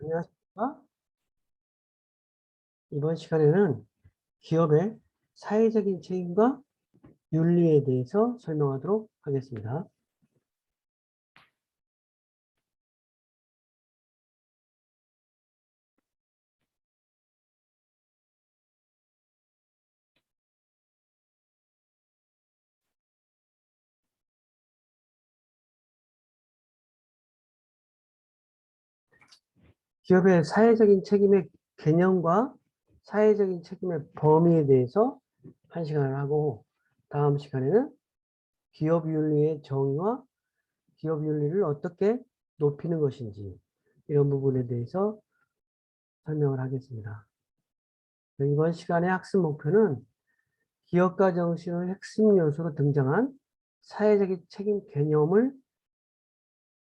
안녕하십니까? 이번 시간에는 기업의 사회적인 책임과 윤리에 대해서 설명하도록 하겠습니다. 기업의 사회적인 책임의 개념과 사회적인 책임의 범위에 대해서 한 시간을 하고, 다음 시간에는 기업 윤리의 정의와 기업 윤리를 어떻게 높이는 것인지 이런 부분에 대해서 설명을 하겠습니다. 이번 시간의 학습 목표는 기업가 정신의 핵심 요소로 등장한 사회적인 책임 개념을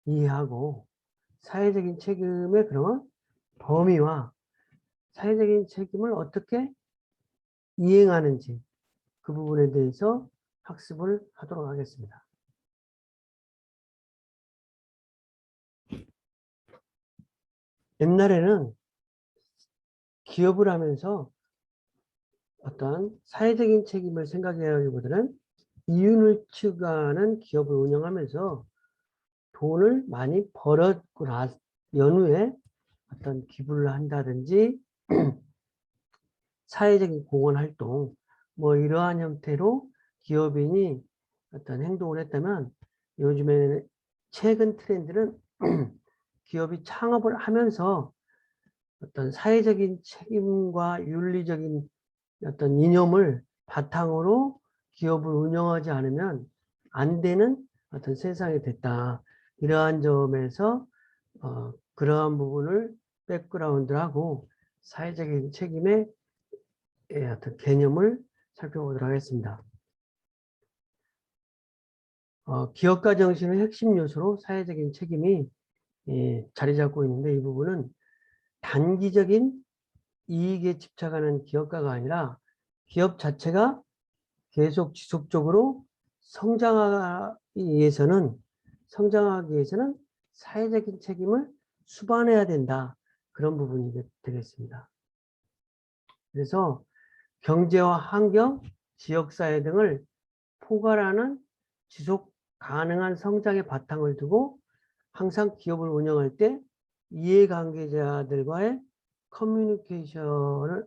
이해하고 사회적인 책임의 그런 범위와 사회적인 책임을 어떻게 이행하는지 그 부분에 대해서 학습을 하도록 하겠습니다. 옛날에는 기업을 하면서 어떤 사회적인 책임을 생각해야 하기보다는 이윤을 추구하는 기업을 운영하면서 돈을 많이 벌었고 난 연후에 어떤 기부를 한다든지 사회적인 공헌 활동 뭐 이러한 형태로 기업인이 어떤 행동을 했다면 요즘에는 최근 트렌드는 기업이 창업을 하면서 어떤 사회적인 책임과 윤리적인 어떤 이념을 바탕으로 기업을 운영하지 않으면 안 되는 어떤 세상이 됐다. 이러한 점에서 그러한 부분을 백그라운드하고 사회적인 책임의 어떤 개념을 살펴보도록 하겠습니다. 기업가 정신의 핵심 요소로 사회적인 책임이 자리 잡고 있는데 이 부분은 단기적인 이익에 집착하는 기업가가 아니라 기업 자체가 계속 지속적으로 성장하기 위해서는 사회적인 책임을 수반해야 된다. 그런 부분이 되겠습니다. 그래서 경제와 환경, 지역사회 등을 포괄하는 지속 가능한 성장의 바탕을 두고 항상 기업을 운영할 때 이해관계자들과의 커뮤니케이션을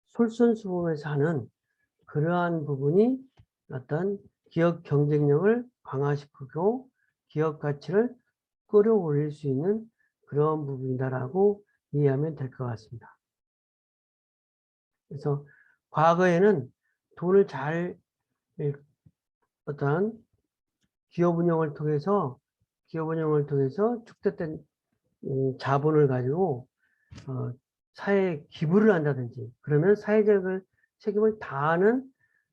솔선수범해서 하는 그러한 부분이 어떤 기업 경쟁력을 강화시키고 기업 가치를 끌어올릴 수 있는 그런 부분이다라고 이해하면 될 것 같습니다. 그래서 과거에는 돈을 잘 어떤 기업 운영을 통해서 축적된 자본을 가지고 사회에 기부를 한다든지 그러면 사회적 책임을 다하는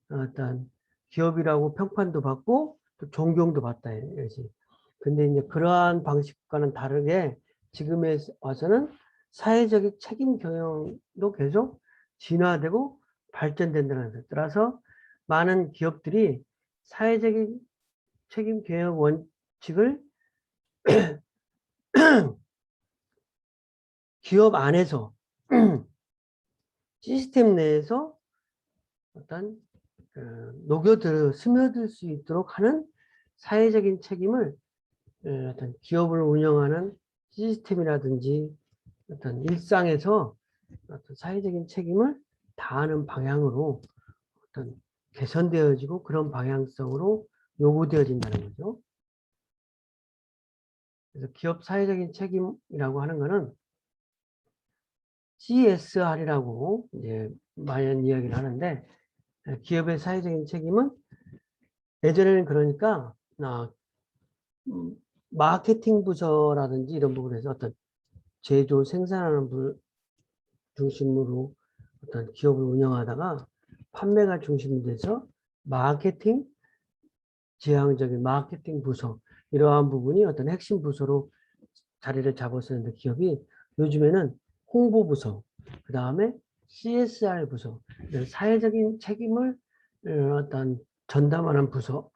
어떤 기업이라고 평판도 받고 또 존경도 받다 이거지. 근데 이제 그러한 방식과는 다르게 지금에 와서는 사회적인 책임 경영도 계속 진화되고 발전된다는 것. 따라서 많은 기업들이 사회적인 책임 경영 원칙을 기업 안에서 시스템 내에서 어떤 스며들 수 있도록 하는 사회적인 책임을 어떤 기업을 운영하는 시스템이라든지 어떤 일상에서 어떤 사회적인 책임을 다하는 방향으로 어떤 개선되어지고 그런 방향성으로 요구되어진다는 거죠. 그래서 기업 사회적인 책임이라고 하는 것은 CSR이라고 이제 많이 이야기를 하는데 기업의 사회적인 책임은 예전에는 그러니까 마케팅 부서라든지 이런 부분에서 어떤 제조 생산하는 중심으로 어떤 기업을 운영하다가 판매가 중심이 돼서 마케팅 지향적인 마케팅 부서 이러한 부분이 어떤 핵심 부서로 자리를 잡았었는데 기업이 요즘에는 홍보 부서 그 다음에 CSR 부서 사회적인 책임을 어떤 전담하는 부서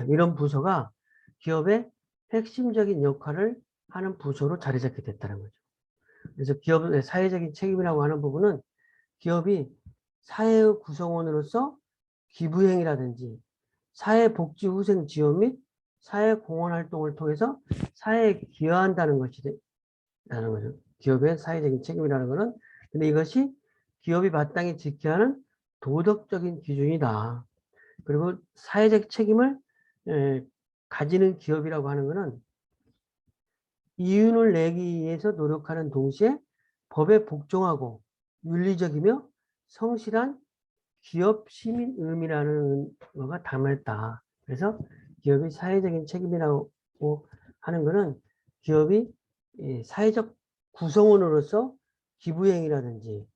이런 부서가 기업의 핵심적인 역할을 하는 부서로 자리 잡게 됐다는 거죠. 그래서 기업의 사회적인 책임이라고 하는 부분은 기업이 사회의 구성원으로서 기부행위라든지 사회복지후생 지원 및 사회공헌 활동을 통해서 사회에 기여한다는 것이라는 거죠. 기업의 사회적인 책임이라는 것은. 근데 이것이 기업이 마땅히 지켜야 하는 도덕적인 기준이다. 그리고 사회적 책임을 가지는 기업이라고 하는 것은 이윤을 내기 위해서 노력하는 동시에 법에 복종하고 윤리적이며 성실한 기업 시민 의미라는 거가 담았다. 그래서 기업이 사회적인 책임이라고 하는 것은 기업이 사회적 구성원으로서 기부행위라든지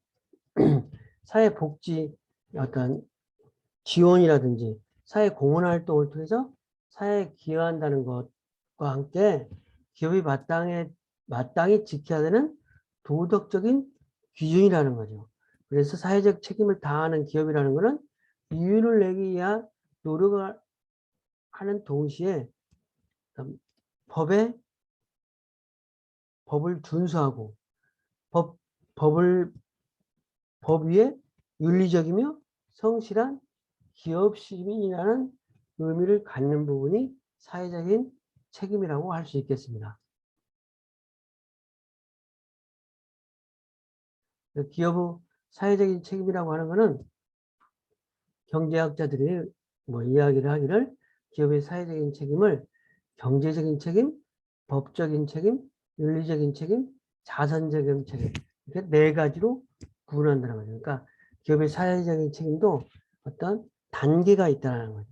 사회복지 어떤 지원이라든지 사회공헌 활동을 통해서 사회에 기여한다는 것과 함께 기업이 마땅히 지켜야 되는 도덕적인 기준이라는 거죠. 그래서 사회적 책임을 다하는 기업이라는 것은 이윤을 내기 위한 노력을 하는 동시에 법을 준수하고 법 위에 윤리적이며 성실한 기업 시민이라는 의미를 갖는 부분이 사회적인 책임이라고 할 수 있겠습니다. 기업의 사회적인 책임이라고 하는 것은 경제학자들이 이야기를 하기를 기업의 사회적인 책임을 경제적인 책임, 법적인 책임, 윤리적인 책임, 자선적인 책임 이렇게 네 가지로 구분한다는 거죠. 그러니까 기업의 사회적인 책임도 어떤 단계가 있다는 거죠.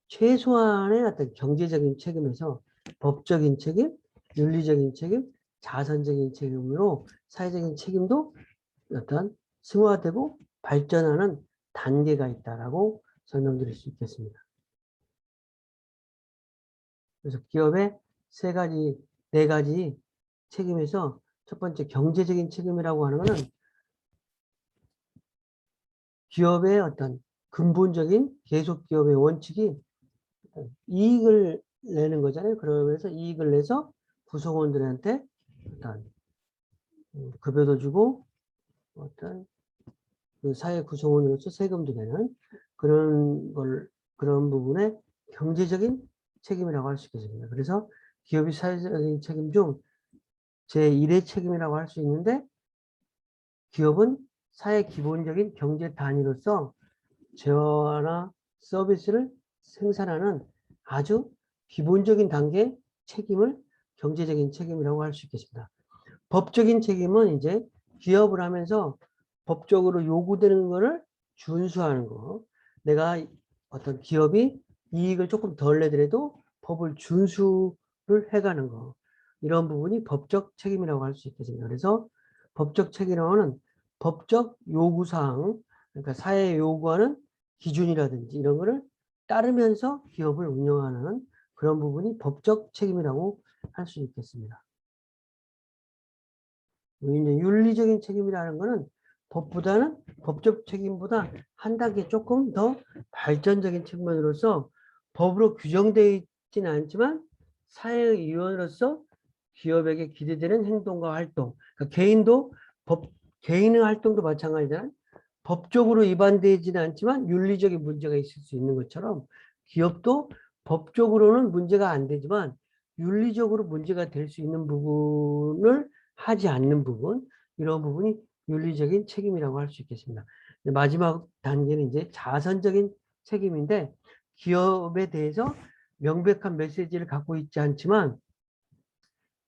최소한의 어떤 경제적인 책임에서 법적인 책임, 윤리적인 책임, 자선적인 책임으로 사회적인 책임도 어떤 승화되고 발전하는 단계가 있다라고 설명드릴 수 있겠습니다. 그래서 기업의 네 가지 책임에서 첫 번째 경제적인 책임이라고 하는 것은 기업의 어떤 근본적인 계속 기업의 원칙이 이익을 내는 거잖아요. 그러면서 이익을 내서 구성원들한테 어떤 급여도 주고 어떤 그 사회 구성원으로서 세금도 내는 그런 부분의 경제적인 책임이라고 할 수 있겠습니다. 그래서 기업이 사회적인 책임 중 제1의 책임이라고 할 수 있는데 기업은 사회 기본적인 경제 단위로서 재화나 서비스를 생산하는 아주 기본적인 단계의 책임을 경제적인 책임이라고 할 수 있겠습니다. 법적인 책임은 이제 기업을 하면서 법적으로 요구되는 것을 준수하는 거. 내가 어떤 기업이 이익을 조금 덜 내더라도 법을 준수를 해가는 거. 이런 부분이 법적 책임이라고 할 수 있겠습니다. 그래서 법적 책임은 법적 요구사항, 그러니까 사회에 요구하는 기준이라든지 이런 거를 따르면서 기업을 운영하는 그런 부분이 법적 책임이라고 할 수 있겠습니다. 이제 윤리적인 책임이라는 것은 법적 책임보다 한 단계 조금 더 발전적인 측면으로서 법으로 규정되어 있지는 않지만 사회의 일원으로서 기업에게 기대되는 행동과 활동, 그러니까 개인의 활동도 마찬가지잖아요. 법적으로 위반되지는 않지만 윤리적인 문제가 있을 수 있는 것처럼 기업도 법적으로는 문제가 안 되지만 윤리적으로 문제가 될 수 있는 부분을 하지 않는 부분, 이런 부분이 윤리적인 책임이라고 할 수 있겠습니다. 마지막 단계는 이제 자선적인 책임인데 기업에 대해서 명백한 메시지를 갖고 있지 않지만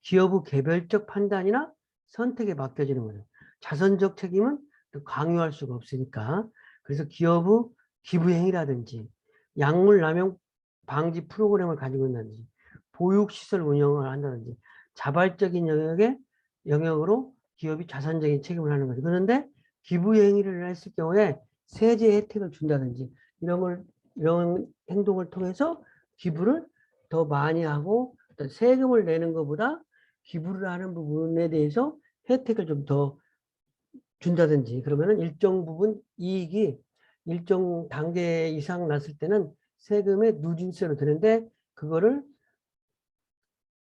기업의 개별적 판단이나 선택에 맡겨지는 거예요. 자선적 책임은 강요할 수가 없으니까. 그래서 기업의 기부행위라든지 약물 남용 방지 프로그램을 가지고 있는지 보육시설 운영을 한다든지 자발적인 영역으로 기업이 자선적인 책임을 하는 거죠. 그런데 기부행위를 했을 경우에 세제 혜택을 준다든지 이런 행동을 통해서 기부를 더 많이 하고 세금을 내는 것보다 기부를 하는 부분에 대해서 혜택을 좀 더 준다든지 그러면은 일정 부분 이익이 일정 단계 이상 났을 때는 세금의 누진세로 되는데 그거를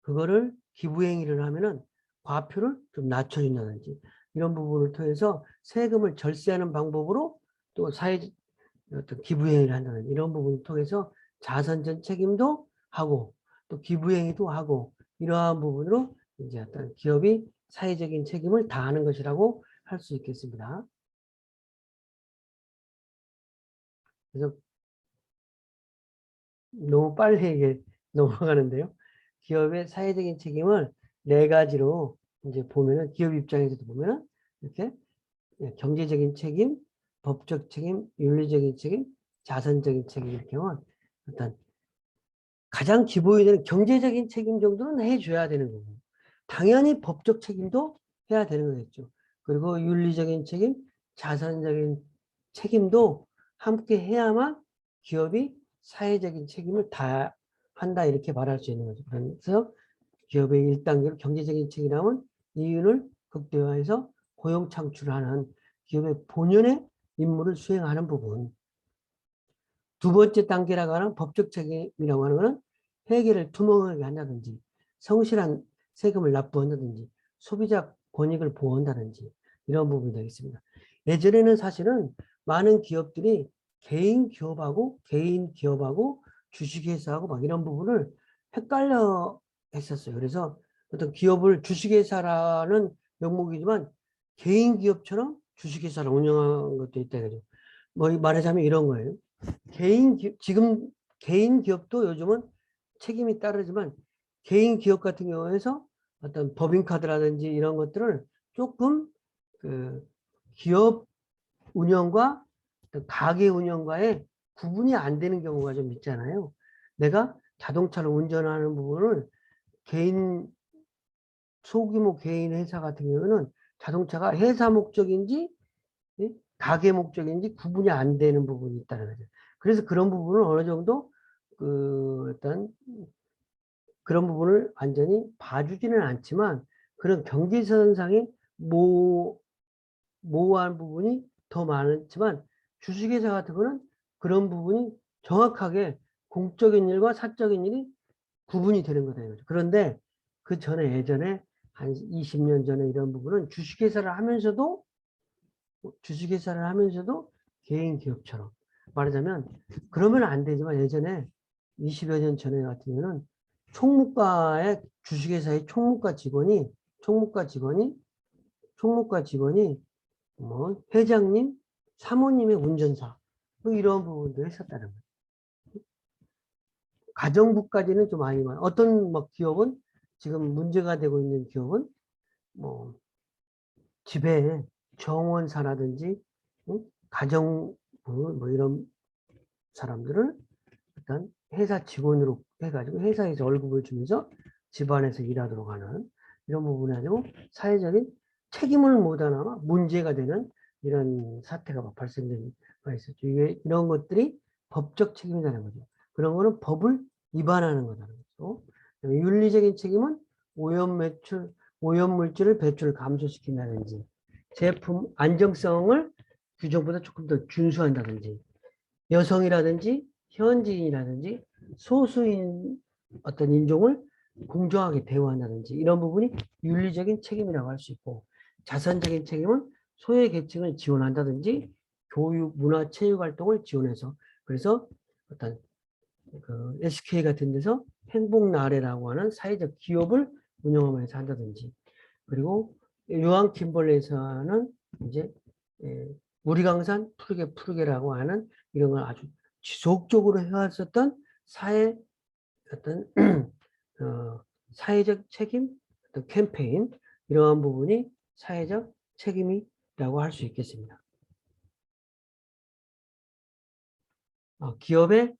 그거를 기부행위를 하면은 과표를 좀 낮춰준다든지 이런 부분을 통해서 세금을 절세하는 방법으로 또 사회 어떤 기부행위를 한다든지 이런 부분을 통해서 자선전 책임도 하고 또 기부행위도 하고 이러한 부분으로 이제 어떤 기업이 사회적인 책임을 다하는 것이라고 할 수 있겠습니다. 그래서 너무 빨리 이게 넘어가는데요. 기업의 사회적인 책임을 네 가지로 이제 보면은 기업 입장에서도 보면은 이렇게 경제적인 책임, 법적 책임, 윤리적인 책임, 자선적인 책임 이렇게 하면 어떤 가장 기본이 되는 경제적인 책임 정도는 해줘야 되는 거고 당연히 법적 책임도 해야 되는 거겠죠. 그리고 윤리적인 책임, 자선적인 책임도 함께 해야만 기업이 사회적인 책임을 다 한다 이렇게 말할 수 있는 거죠. 그래서 기업의 1단계로 경제적인 책임이라면 이윤을 극대화해서 고용 창출하는 기업의 본연의 임무를 수행하는 부분. 두 번째 단계라고 하는 법적 책임이라고 하는 것은 회계를 투명하게 한다든지 성실한 세금을 납부한다든지 소비자 권익을 보호한다든지 이런 부분이 되겠습니다. 예전에는 사실은 많은 기업들이 개인 기업하고 주식회사하고 막 이런 부분을 헷갈려 했었어요. 그래서 어떤 기업을 주식회사라는 명목이지만 개인 기업처럼 주식회사를 운영하는 것도 있다. 뭐 말하자면 이런 거예요. 지금 개인 기업도 요즘은 책임이 따르지만 개인 기업 같은 경우에서 어떤 법인카드라든지 이런 것들을 조금 그 기업 운영과 가게 운영과의 구분이 안 되는 경우가 좀 있잖아요. 내가 자동차를 운전하는 부분을 개인 소규모 개인 회사 같은 경우는 자동차가 회사 목적인지 가계 목적인지 구분이 안 되는 부분이 있다는 거죠. 그래서 그런 부분을 어느 정도 어떤 그런 부분을 완전히 봐주지는 않지만 그런 경제선상의 모호한 부분이 더 많지만 주식회사 같은 거는 그런 부분이 정확하게 공적인 일과 사적인 일이 구분이 되는 거다. 그런데 그 전에 예전에 한 20년 전에 이런 부분은 주식회사를 하면서도 개인 기업처럼 말하자면 그러면 안 되지만 예전에 20여 년 전에 같은 경우는 주식회사의 총무과 직원이 뭐 회장님, 사모님의 운전사 뭐 이런 부분도 했었다는 거예요. 가정부까지는 좀 아니지만 어떤 뭐 기업은 지금 문제가 되고 있는 기업은 뭐 집에 정원사라든지 가정부 뭐 이런 사람들을 일단 회사 직원으로 해가지고 회사에서 월급을 주면서 집안에서 일하도록 하는 이런 부분이 아니고 사회적인 책임을 못하나 문제가 되는 이런 사태가 발생된 바 있었죠. 이런 것들이 법적 책임이라는 거죠. 그런 거는 법을 위반하는 거라는 거죠. 윤리적인 책임은 오염물질을 배출을 감소시킨다든지 제품 안정성을 규정보다 조금 더 준수한다든지 여성이라든지 현지인이라든지 소수인 어떤 인종을 공정하게 대우한다든지 이런 부분이 윤리적인 책임이라고 할 수 있고 자선적인 책임은 소외 계층을 지원한다든지 교육, 문화, 체육 활동을 지원해서 그래서 어떤 그 SK 같은 데서 행복나래라고 하는 사회적 기업을 운영하면서 한다든지 그리고 유황 킴벌레에서는 이제 우리강산 푸르게라고 하는 이런 걸 아주 지속적으로 해왔었던 어떤 사회적 책임, 어떤 캠페인 이러한 부분이 사회적 책임이라고 할 수 있겠습니다. 기업의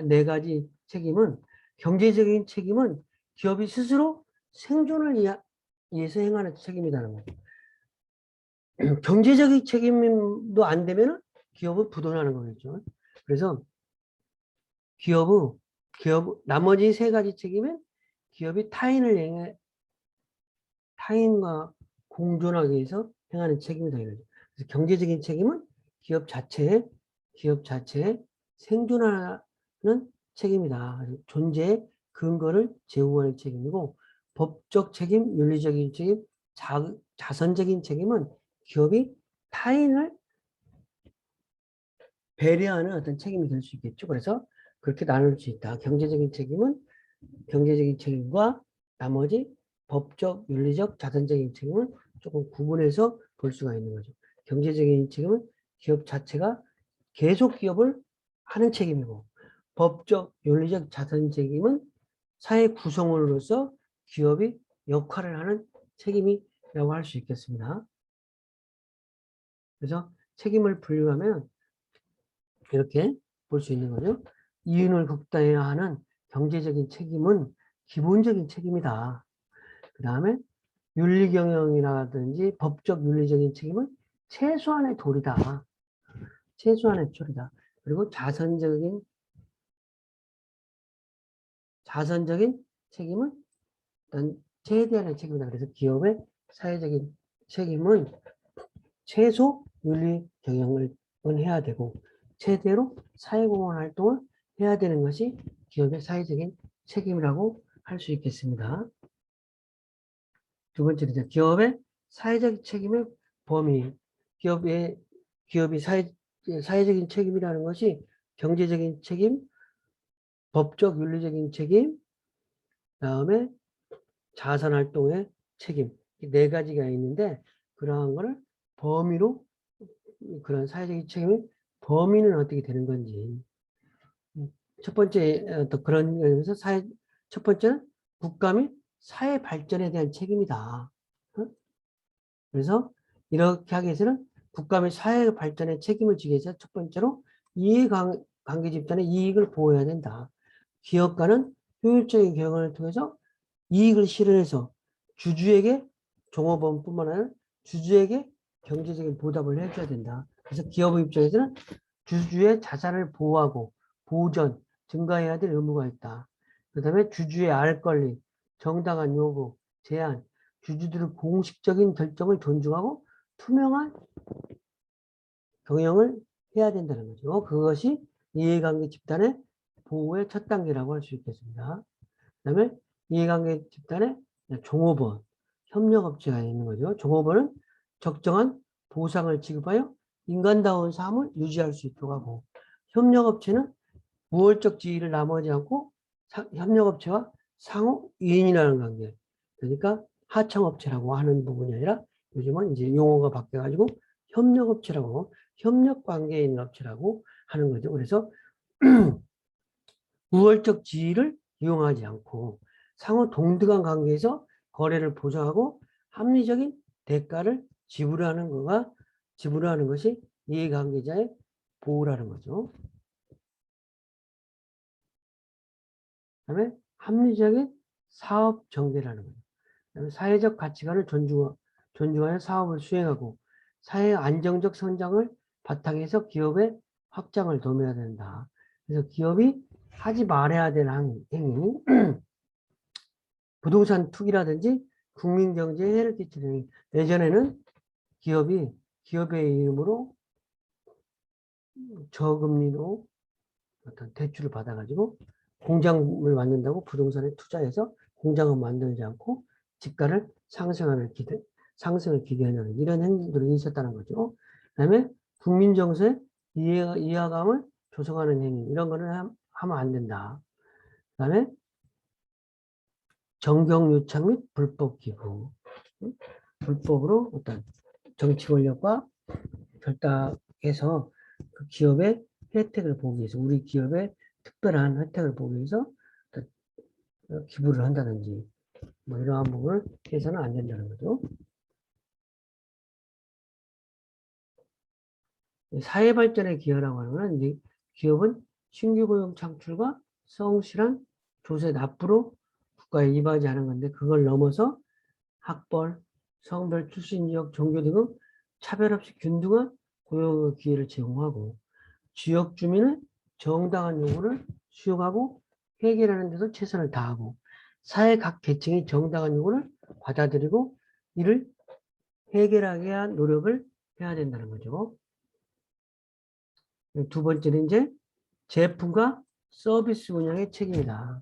네 가지 책임은 경제적인 책임은 기업이 스스로 생존을 위해서 행하는 책임이라는 거죠. 경제적인 책임도 안 되면 기업은 부도나는 거겠죠. 그래서 기업 나머지 세 가지 책임은 기업이 타인과 공존하기 위해서 행하는 책임이다. 이거죠. 그래서 경제적인 책임은 기업 자체의 생존하는 책임이다. 존재의 근거를 제공하는 책임이고 법적 책임, 윤리적인 책임, 자선적인 책임은 기업이 타인을 배려하는 어떤 책임이 될 수 있겠죠. 그래서 그렇게 나눌 수 있다. 경제적인 책임은 경제적인 책임과 나머지 법적, 윤리적, 자선적인 책임은 조금 구분해서 볼 수가 있는 거죠. 경제적인 책임은 기업 자체가 계속 기업을 하는 책임이고 법적, 윤리적, 자선 책임은 사회 구성원으로서 기업이 역할을 하는 책임이라고 할 수 있겠습니다. 그래서 책임을 분류하면 이렇게 볼 수 있는 거죠. 이윤을 극대화해야 하는 경제적인 책임은 기본적인 책임이다. 그 다음에 윤리경영이라든지 법적 윤리적인 책임은 최소한의 도리다. 최소한의 도리다. 그리고 자선적인 책임은 어떤 최대한의 책임이다. 그래서 기업의 사회적인 책임은 최소 윤리 경영을 해야 되고 최대로 사회공헌 활동을 해야 되는 것이 기업의 사회적인 책임이라고 할 수 있겠습니다. 두 번째는 기업의 사회적 책임의 범위. 기업이 사회적인 책임이라는 것이 경제적인 책임, 법적 윤리적인 책임, 그다음에 자선활동의 책임. 이 네 가지가 있는데 그러한 거를 범위로 그런 사회적인 책임의 범위는 어떻게 되는 건지. 첫 번째 또 그런 의미에서 첫 번째는 국가 및 사회 발전에 대한 책임이다. 그래서 이렇게 하기 위해서는 국가 및 사회 발전에 책임을 지기 위해서 첫 번째로 이해관계 집단의 이익을 보호해야 된다. 기업가는 효율적인 경영을 통해서 이익을 실현해서 주주에게 종업원뿐만 아니라 주주에게 경제적인 보답을 해줘야 된다. 그래서 기업의 입장에서는 주주의 자산을 보호하고 보전, 증가해야 될 의무가 있다. 그 다음에 주주의 알 권리, 정당한 요구, 제한, 주주들의 공식적인 결정을 존중하고 투명한 경영을 해야 된다는 거죠. 그것이 이해관계 집단의 보호의 첫 단계라고 할 수 있겠습니다. 그 다음에 이해관계 집단의 종업원, 협력업체가 있는 거죠. 종업원은 적정한 보상을 지급하여 인간다운 삶을 유지할 수 있도록 하고 협력업체는 우월적 지위를 남하지 않고 협력업체와 상호 이인이라는 관계. 그러니까 하청업체라고 하는 부분이 아니라 요즘은 이제 용어가 바뀌어가지고 협력업체라고 협력 관계에 있는 업체라고 하는 거죠. 그래서 우월적 지위를 이용하지 않고 상호 동등한 관계에서 거래를 보장하고 합리적인 대가를 지불하는 것이 이해관계자의 보호라는 거죠. 그다음에 합리적인 사업 전개라는 거죠. 그다음에 사회적 가치관을 존중하여 사업을 수행하고 사회의 안정적 성장을 바탕에서 기업의 확장을 도모해야 된다. 그래서 기업이 하지 말아야 될 행위, 부동산 투기라든지 국민 경제에 해를 끼치는 행위. 예전에는 기업의 이름으로 저금리로 어떤 대출을 받아가지고 공장을 만든다고 부동산에 투자해서 공장을 만들지 않고 집가를 상승을 기대하는 이런 행동들이 있었다는 거죠. 그다음에 국민 정서의 이해감을 조성하는 행위 이런 거는 하면 안 된다. 그다음에 정경유착 및 불법 기부, 불법으로 어떤 정치 권력과 결탁해서 그 기업의 혜택을 보기 위해서 우리 기업의 특별한 혜택을 보기 위해서 기부를 한다든지 뭐 이러한 부분을 해서는 안 된다는 거죠. 사회 발전에 기여라고 하는 것은 이제 기업은 신규 고용 창출과 성실한 조세 납부로 국가에 이바지하는 건데 그걸 넘어서 학벌, 성별, 출신 지역, 종교 등의 차별 없이 균등한 고용 기회를 제공하고 지역 주민의 정당한 요구를 수용하고 해결하는 데도 최선을 다하고 사회 각 계층의 정당한 요구를 받아들이고 이를 해결하기 위한 노력을 해야 된다는 거죠. 두 번째는 이제 제품과 서비스 운영의 책임이다.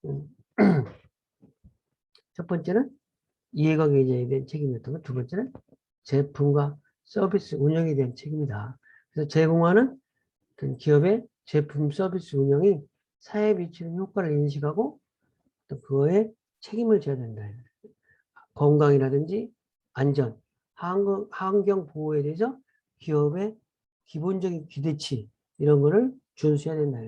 음. 첫 번째는 이해가 계좌에 대한 책임이었던 것, 두 번째는 제품과 서비스 운영에 대한 책임이다. 그래서 제공하는 어떤 기업의 제품 서비스 운영이 사회에 미치는 효과를 인식하고 또 그거에 책임을 져야 된다. 건강이라든지 안전, 환경 보호에 대해서 기업의 기본적인 기대치 이런 거를 준수해야 된다.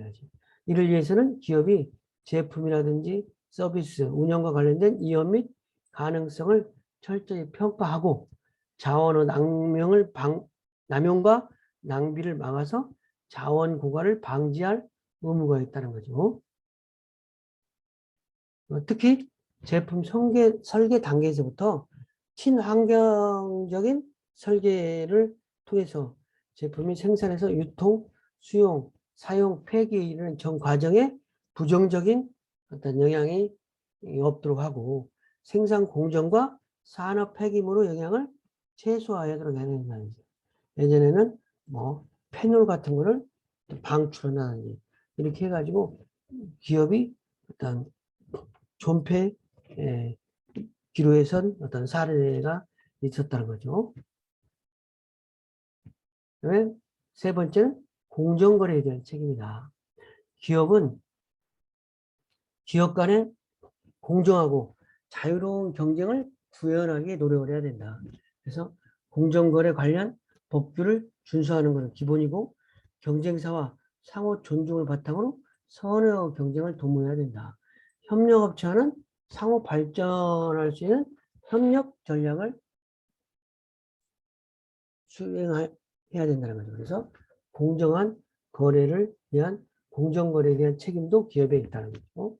이를 위해서는 기업이 제품이라든지 서비스 운영과 관련된 위험 및 가능성을 철저히 평가하고 자원의 남용과 낭비를 막아서 자원 고갈을 방지할 의무가 있다는 거죠. 특히 제품 설계 단계에서부터 친환경적인 설계를 통해서 제품이 생산해서 유통, 수용, 사용, 폐기에 이르는 전 과정에 부정적인 어떤 영향이 없도록 하고 생산 공정과 산업 폐기물의 영향을 최소화하도록 해야 된다는 거죠. 예전에는 뭐 페놀 같은 거를 방출한다든지 이렇게 해가지고 기업이 어떤 존폐 기로에 선 어떤 사례가 있었다는 거죠. 그다음에 세 번째는 공정거래에 대한 책임이다. 기업은 기업 간의 공정하고 자유로운 경쟁을 구현하기 노력을 해야 된다. 그래서 공정거래 관련 법규를 준수하는 것은 기본이고 경쟁사와 상호 존중을 바탕으로 선의 경쟁을 도모해야 된다. 협력업체와는 상호 발전할 수 있는 협력 전략을 수행해야 된다는 거죠. 그래서 공정한 거래를 위한 공정거래에 대한 책임도 기업에 있다는 거죠.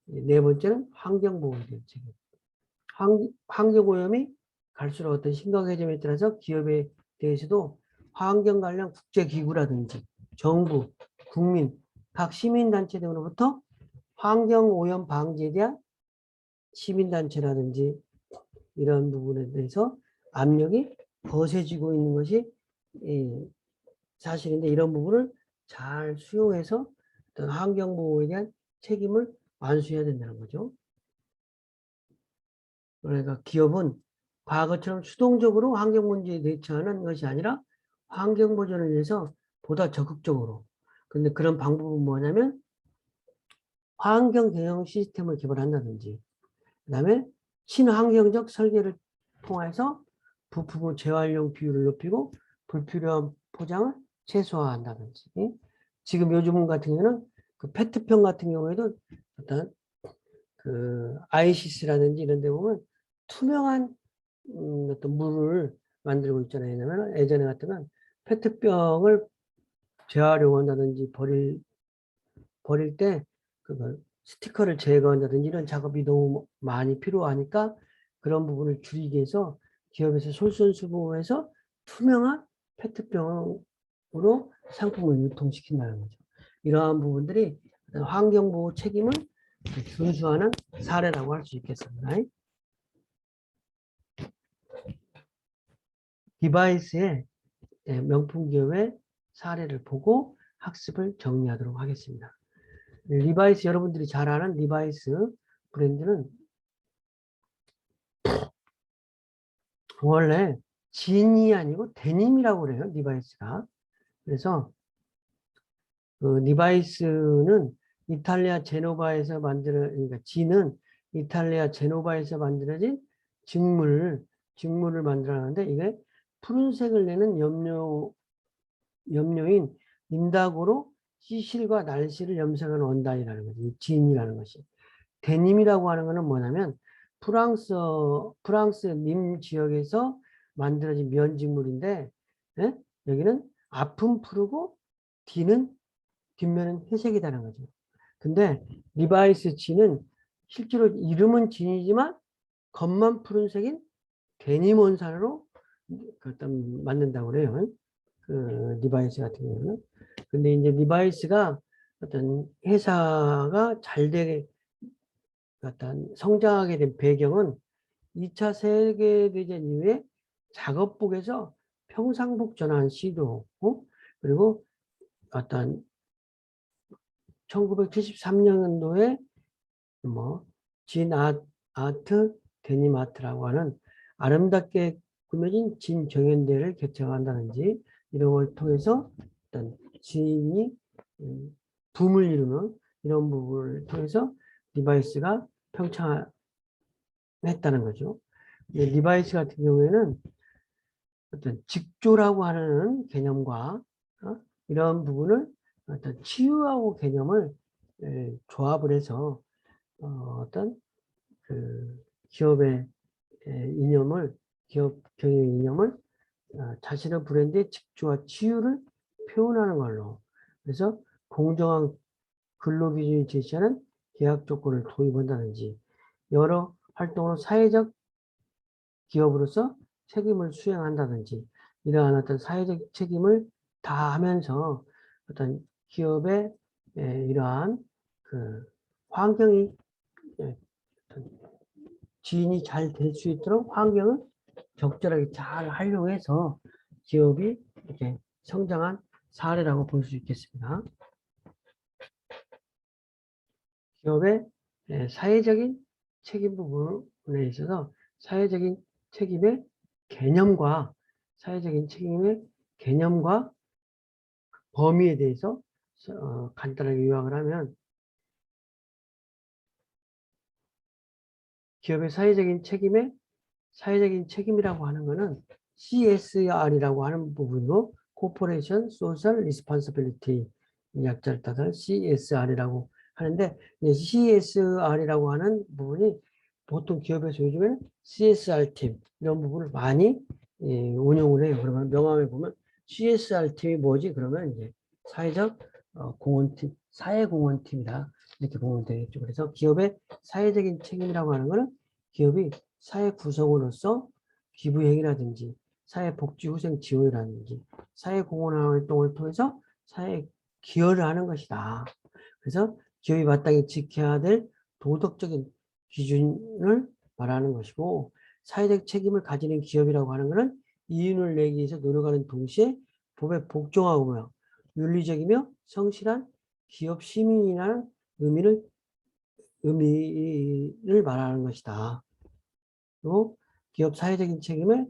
네 번째는 환경보호에 대한 책임. 환경오염이 갈수록 어떤 심각해짐에 따라서 기업에 대해서도 환경 관련 국제기구라든지 정부, 국민, 각 시민단체 등으로부터 환경오염 방지에 대한 시민단체라든지 이런 부분에 대해서 압력이 거세지고 있는 것이 사실인데 이런 부분을 잘 수용해서 어떤 환경보호에 대한 책임을 완수해야 된다는 거죠. 그러니까 기업은 과거처럼 수동적으로 환경 문제에 대처하는 것이 아니라 환경 보존을 위해서 보다 적극적으로. 근데 그런 방법은 뭐냐면 환경 경영 시스템을 개발한다든지 그다음에 친환경적 설계를 통해서 부품의 재활용 비율을 높이고 불필요한 포장을 최소화한다든지 지금 요즘 같은 경우는 그 페트병 같은 경우에도 어떤 그 아이시스라든지 이런 데 보면 투명한 어떤 물을 만들고 있잖아요. 왜냐면 예전에 같으면 페트병을 재활용한다든지 버릴 때 그걸 스티커를 제거한다든지 이런 작업이 너무 많이 필요하니까 그런 부분을 줄이기 위해서 기업에서 솔선수범해서 투명한 페트병으로 상품을 유통시킨다는 거죠. 이러한 부분들이 환경보호 책임을 준수하는 사례라고 할 수 있겠습니다. 디바이스의 명품 기업의 사례를 보고 학습을 정리하도록 하겠습니다. 리바이스 여러분들이 잘 아는 리바이스 브랜드는 원래 진이 아니고 데님이라고 그래요. 리바이스가. 그래서 그 리바이스는 이탈리아 제노바에서 그러니까 진은 이탈리아 제노바에서 만들어진 직물을 만들어내는데 이게 푸른색을 내는 염료인 인다고로 시실과 날씨를 염색하는 원단이라는 거죠. 이 진이라는 것이. 데님이라고 하는 것은 뭐냐면 프랑스 님 지역에서 만들어진 면직물인데 예? 여기는 앞은 푸르고 뒷면은 회색이라는 거죠. 근데 리바이스 진은 실제로 이름은 진이지만 겉만 푸른색인 데님 원산으로 만든다고 그래요. 그 리바이스 같은 경우는. 근데 이제 리바이스가 어떤 회사가 잘 되게 어떤 성장하게 된 배경은 2차 세계대전 이후에 작업복에서 평상복 전환 시도, 그리고 어떤 1973년도에 진 아트 데님 아트라고 하는 아름답게 꾸며진 진 경연대회를 개최한다든지 이런 걸 통해서 어떤 진이 붐을 이루는 이런 부분을 통해서 리바이스가 평창했다는 거죠. 리바이스 같은 경우에는 어떤 직조라고 하는 개념과 이런 부분을 어떤 치유하고 개념을 조합을 해서 어떤 그 기업의 이념을 기업 경영 이념을 자신의 브랜드의 직조와 치유를 표현하는 걸로 그래서 공정한 근로기준이 제시하는 계약 조건을 도입한다든지 여러 활동으로 사회적 기업으로서 책임을 수행한다든지 이러한 어떤 사회적 책임을 다하면서 어떤 기업의 이러한 그 환경이 지인이 잘 될 수 있도록 환경을 적절하게 잘 하려고 해서 기업이 이렇게 성장한 사례라고 볼 수 있겠습니다. 기업의 사회적인 책임 부분에 있어서 사회적인 책임의 개념과 사회적인 책임의 개념과 범위에 대해서 간단하게 요약을 하면 기업의 사회적인 책임이라고 하는 것은 CSR이라고 하는 부분으로 Corporation Social Responsibility 약자를 따서 CSR이라고 하는데 CSR이라고 하는 부분이 보통 기업에서 요즘에 CSR팀 이런 부분을 많이 운영을 해요. 그러면 명함에 보면 CSR팀이 뭐지? 그러면 이제 사회적 공헌팀, 사회공헌팀이다. 이렇게 보면 되겠죠. 그래서 기업의 사회적인 책임이라고 하는 것은 기업이 사회 구성원으로서 기부행위라든지 사회복지후생 지원이라든지 사회공헌 활동을 통해서 사회에 기여를 하는 것이다. 그래서 기업이 마땅히 지켜야 될 도덕적인 기준을 말하는 것이고 사회적 책임을 가지는 기업이라고 하는 것은 이윤을 내기 위해서 노력하는 동시에 법에 복종하고 윤리적이며 성실한 기업 시민이라는 의미를 말하는 것이다. 그리고 기업 사회적인 책임의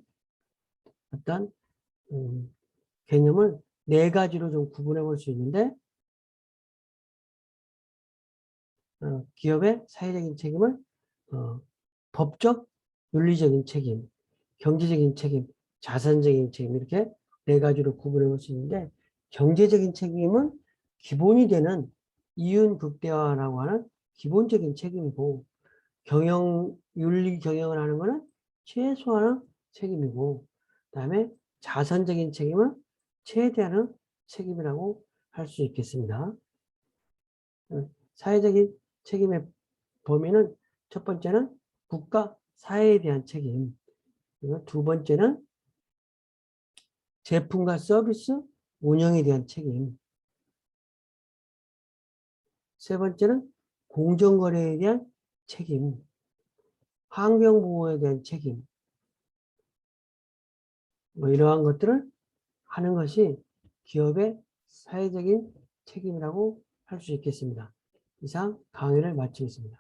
어떤 개념을 네 가지로 좀 구분해 볼 수 있는데 기업의 사회적인 책임을 법적, 윤리적인 책임, 경제적인 책임, 자산적인 책임 이렇게 네 가지로 구분해 볼 수 있는데 경제적인 책임은 기본이 되는 이윤 극대화라고 하는 기본적인 책임이고 윤리 경영을 하는 것은 최소한의 책임이고 그다음에 자산적인 책임은 최대한의 책임이라고 할 수 있겠습니다. 사회적인 책임의 범위는 첫 번째는 국가, 사회에 대한 책임. 그리고 두 번째는 제품과 서비스 운영에 대한 책임. 세 번째는 공정거래에 대한 책임. 환경보호에 대한 책임. 이러한 것들을 하는 것이 기업의 사회적인 책임이라고 할 수 있겠습니다. 이상 강의를 마치겠습니다.